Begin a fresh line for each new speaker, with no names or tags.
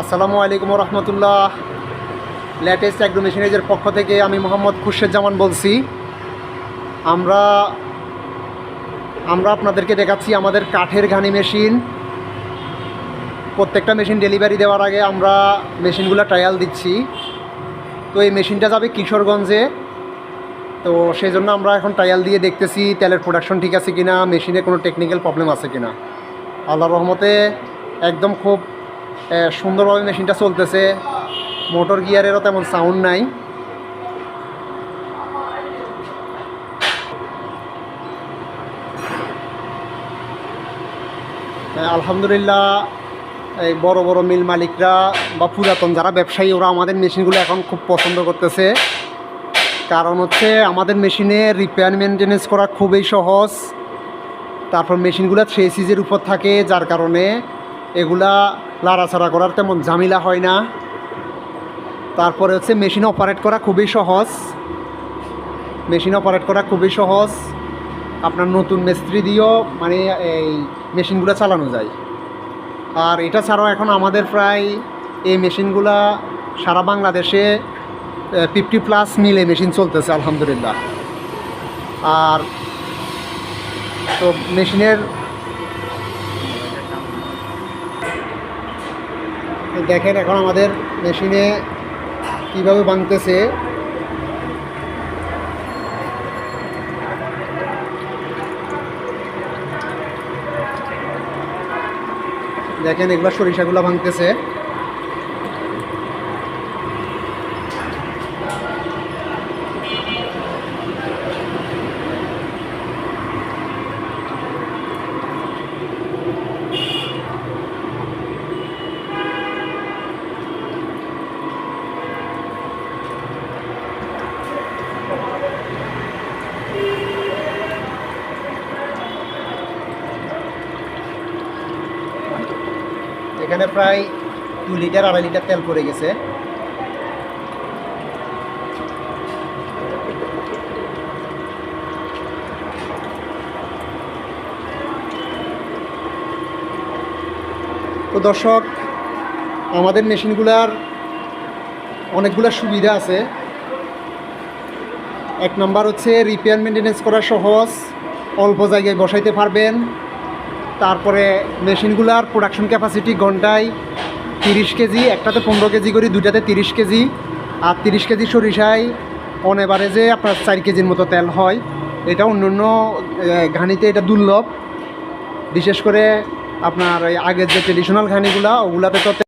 আসসালামু আলাইকুম রহমতুল্লাহ। Latest agro মেশিনারিজের পক্ষ থেকে আমি মোহাম্মদ খুরশেদ বলছি। আমরা আপনাদেরকে দেখাচ্ছি আমাদের কাঠের ঘানি মেশিন। প্রত্যেকটা মেশিন ডেলিভারি দেওয়ার আগে আমরা মেশিনগুলো ট্রায়াল দিচ্ছি। তো এই মেশিনটা যাবে কিশোরগঞ্জে। তো সেই জন্য আমরা এখন ট্রায়াল দিয়ে দেখতেছি তেলের প্রোডাকশন ঠিক আছে কিনা, মেশিনে কোনো টেকনিক্যাল প্রবলেম আছে কিনা। আল্লাহর রহমতে একদম খুব সুন্দরভাবে মেশিনটা চলতেছে। মোটর গিয়ারেরও তেমন সাউন্ড নাই। আলহামদুলিল্লাহ, এই বড় বড় মিল মালিকরা বা পুরাতন যারা ব্যবসায়ী ওরা আমাদের মেশিনগুলো এখন খুব পছন্দ করতেছে। কারণ হচ্ছে আমাদের মেশিনে রিপেয়ার মেনটেনেন্স করা খুবই সহজ। তারপর মেশিনগুলো 3 সিজের উপর থাকে, যার কারণে এগুলা লাড়াচাড়া করার তেমন ঝামেলা হয় না। তারপরে হচ্ছে মেশিন অপারেট করা খুবই সহজ। আপনার নতুন মিস্ত্রি দিয়েও মানে এই মেশিনগুলো চালানো যায়। আর এটা ছাড়াও এখন আমাদের প্রায় এই মেশিনগুলা সারা বাংলাদেশে 50+ মিলে মেশিন চলতেছে আলহামদুলিল্লাহ। আর তো মেশিনের দেখেন এখন আমাদের মেশিনে কীভাবে ভাঙতেছে। দেখেন এগুলো সরিষাগুলো ভাঙতেছে। এখানে প্রায় 2 লিটার 2.5 লিটার তেল পড়ে গেছে। তো দর্শক, আমাদের মেশিনগুলার অনেকগুলো সুবিধা আছে। 1 নম্বর হচ্ছে রিপেয়ার মেনটেনেন্স করা সহজ, অল্প জায়গায় বসাইতে পারবেন। তারপরে মেশিনগুলার প্রোডাকশন ক্যাপাসিটি ঘন্টায় 30 কেজি, একটাতে 15 কেজি করি, দুইটাতে 30 কেজি। আর 30 কেজি সরিষায় অন এভারেজে আপনার 4 কেজির মতো তেল হয়। এটা অন্য অন্য ঘানিতে এটা দুর্লভ। বিশেষ করে আপনার আগের যে ট্রেডিশনাল ঘানিগুলা ওগুলাতে তো